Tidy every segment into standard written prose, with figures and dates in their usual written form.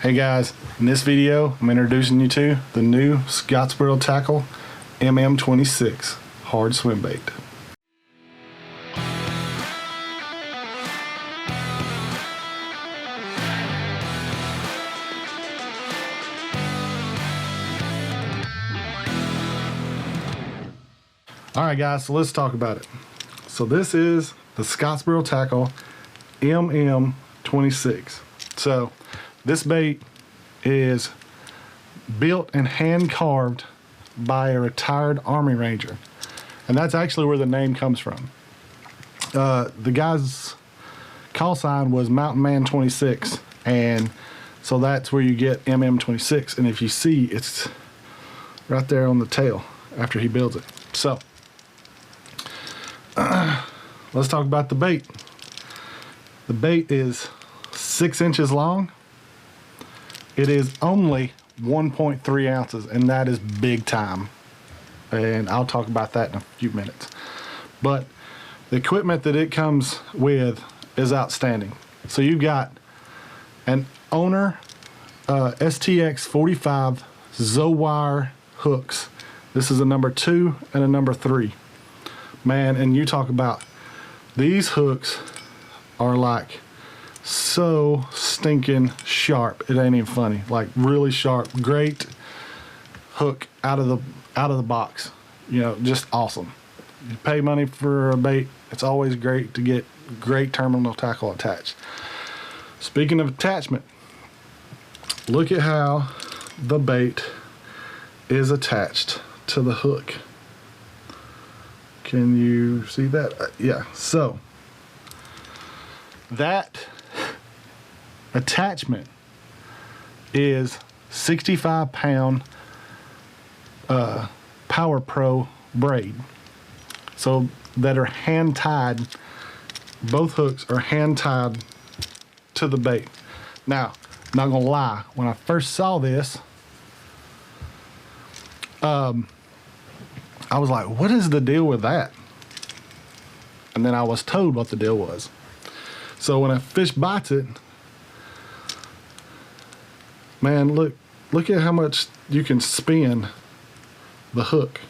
Hey guys, in this video I'm introducing you to the new Scottsboro tackle MM26 hard swim bait. Alright guys, so let's talk about it. So this is the Scottsboro tackle MM26. So this bait is built and hand carved by a retired Army Ranger, and that's actually where the name comes from. The guy's call sign was Mountain Man 26, and so that's where you get MM26. And if you see, it's right there on the tail after he builds it. So let's talk about the bait. The bait is 6 inches long. It is only 1.3 ounces, and that is big time. And I'll talk about that in a few minutes. But the equipment that it comes with is outstanding. So you've got an Owner STX 45 Zowire hooks. This is a number 2 and a number 3. Man, and you talk about these hooks are like so stinking sharp, it ain't even funny. Like really sharp, great hook out of the box. You know, just awesome. You pay money for a bait, it's always great to get great terminal tackle attached. Speaking of attachment, look at how the bait is attached to the hook. Can you see that? Yeah, so that attachment is 65-pound Power Pro braid. So that are hand tied, both hooks are hand tied to the bait. Now, not gonna lie, when I first saw this, I was like, what is the deal with that? And then I was told what the deal was. So when a fish bites it, man, look at how much you can spin the hook.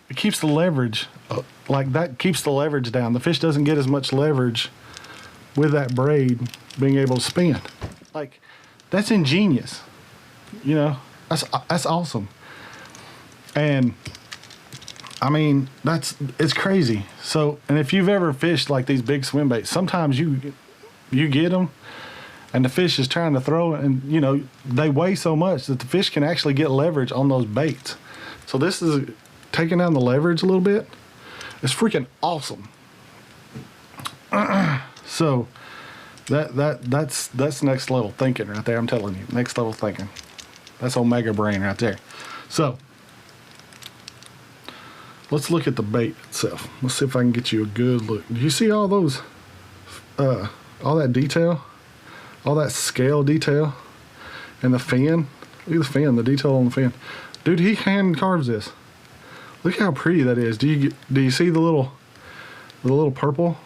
It keeps the leverage, like that keeps the leverage down. The fish doesn't get as much leverage with that braid being able to spin. Like, that's ingenious. You know, that's awesome. And I mean, it's crazy. So, and if you've ever fished like these big swim baits, sometimes you get them and the fish is trying to throw, and you know, they weigh so much that the fish can actually get leverage on those baits. So this is taking down the leverage a little bit. It's freaking awesome. So that's next level thinking right there. I'm telling you, next level thinking. That's Omega brain right there. So let's look at the bait itself. Let's see if I can get you a good look. Do you see all those, all that detail, all that scale detail, and the fin? Look at the fin, the detail on the fin. Dude, he hand carves this. Look how pretty that is. Do you see the little purple,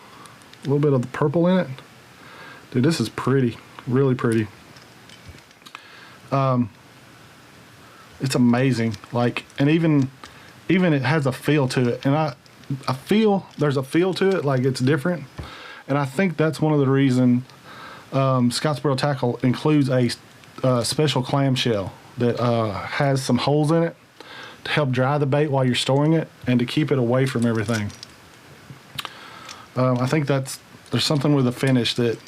a little bit of the purple in it? Dude, this is pretty, really pretty. It's amazing. Like, and even it has a feel to it, and I feel there's a feel to it, like it's different. And I think that's one of the reason Scottsboro Tackle includes a special clamshell that has some holes in it to help dry the bait while you're storing it and to keep it away from everything. I think there's something with the finish that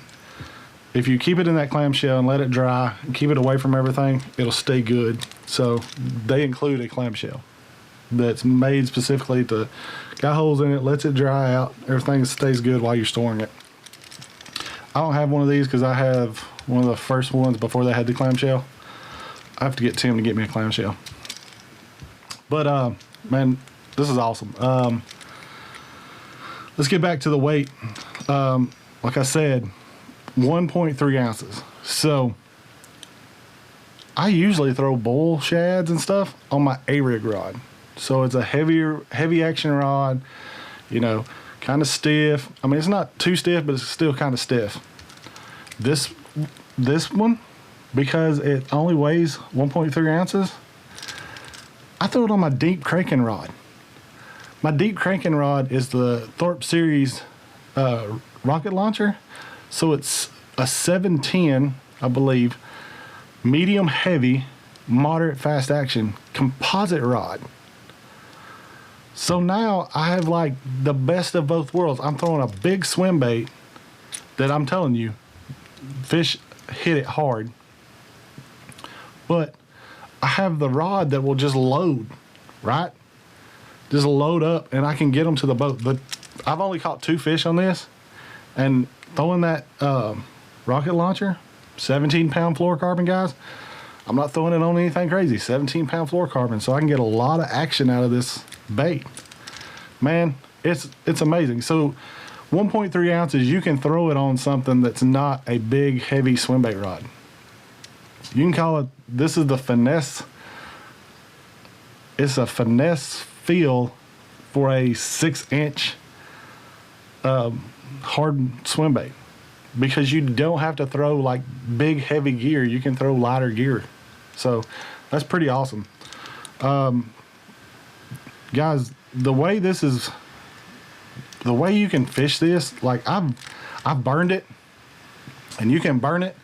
if you keep it in that clamshell and let it dry and keep it away from everything, it'll stay good. So they include a clamshell that's made specifically to, got holes in it, lets it dry out, everything stays good while you're storing it. I don't have one of these because I have one of the first ones before they had the clamshell. I have to get Tim to get me a clamshell. But man, this is awesome. Let's get back to the weight. Like I said, 1.3 ounces. So I usually throw bull shads and stuff on my A-rig rod. So it's a heavy action rod, you know, kind of stiff. I mean, it's not too stiff, but it's still kind of stiff. This one, because it only weighs 1.3 ounces, I throw it on my deep cranking rod. My deep cranking rod is the Thorpe Series rocket launcher. So it's a 710, I believe, medium heavy, moderate fast action composite rod. So now I have like the best of both worlds. I'm throwing a big swim bait that I'm telling you, fish hit it hard. But I have the rod that will just load, right? Just load up and I can get them to the boat. But I've only caught 2 fish on this, and throwing that rocket launcher, 17-pound fluorocarbon, guys, I'm not throwing it on anything crazy. 17-pound fluorocarbon, so I can get a lot of action out of this bait. Man, it's amazing. So 1.3 ounces, you can throw it on something that's not a big, heavy swim bait rod. You can call it, this is the finesse. It's a finesse feel for a 6-inch hard swim bait, because you don't have to throw like big heavy gear. You can throw lighter gear. So that's pretty awesome. Guys, the way you can fish this, like I've burned it, and you can burn it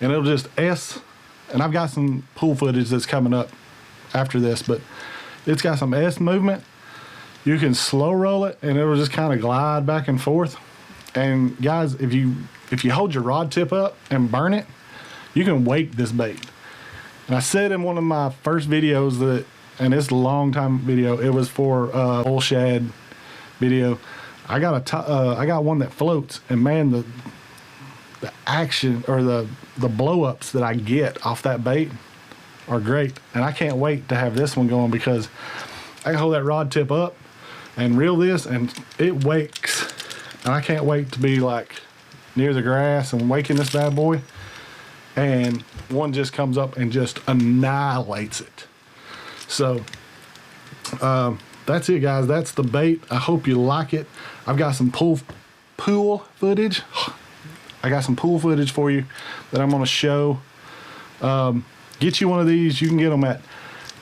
and it'll just and I've got some pool footage that's coming up after this, but it's got some movement. You can slow roll it and it'll just kind of glide back and forth. And guys, if you hold your rod tip up and burn it, you can wake this bait. And I said in one of my first videos that, and it's a long time video, it was for oil shad video. I got one that floats, and man, the action or the blow ups that I get off that bait are great. And I can't wait to have this one going, because I can hold that rod tip up and reel this and it wakes. And I can't wait to be like near the grass and waking this bad boy, and one just comes up and just annihilates it. So that's it, guys. That's the bait. I hope you like it. I've got some pool footage. I got some pool footage for you that I'm going to show. Get you one of these. You can get them at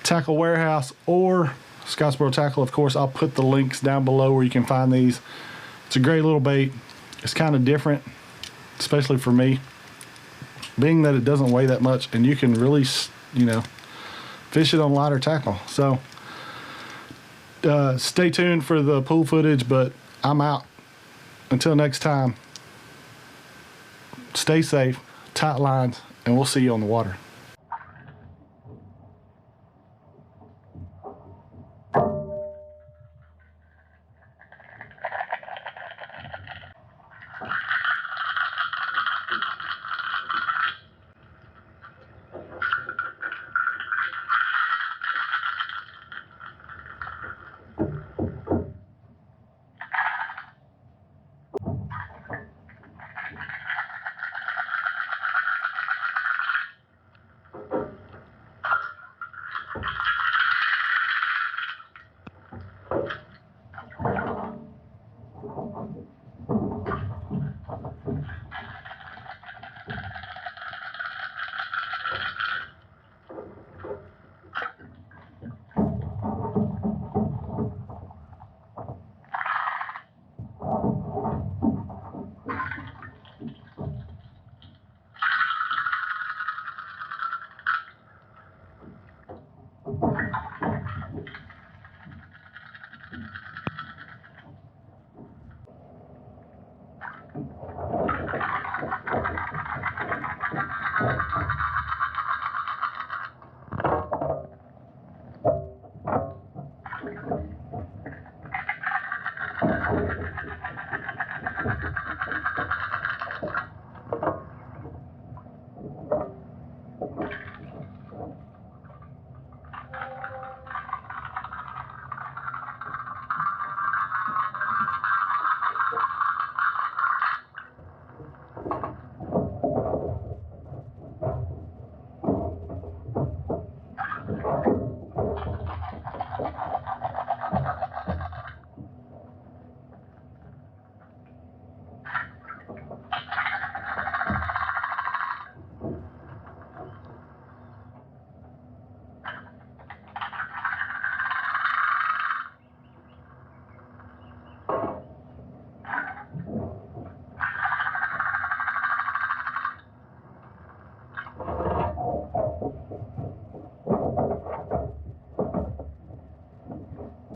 Tackle Warehouse or Scottsboro Tackle. Of course, I'll put the links down below where you can find these. It's a great little bait. It's kind of different, especially for me, being that it doesn't weigh that much, and you can really, fish it on lighter tackle. So stay tuned for the pool footage, but I'm out. Until next time, stay safe, tight lines, and we'll see you on the water.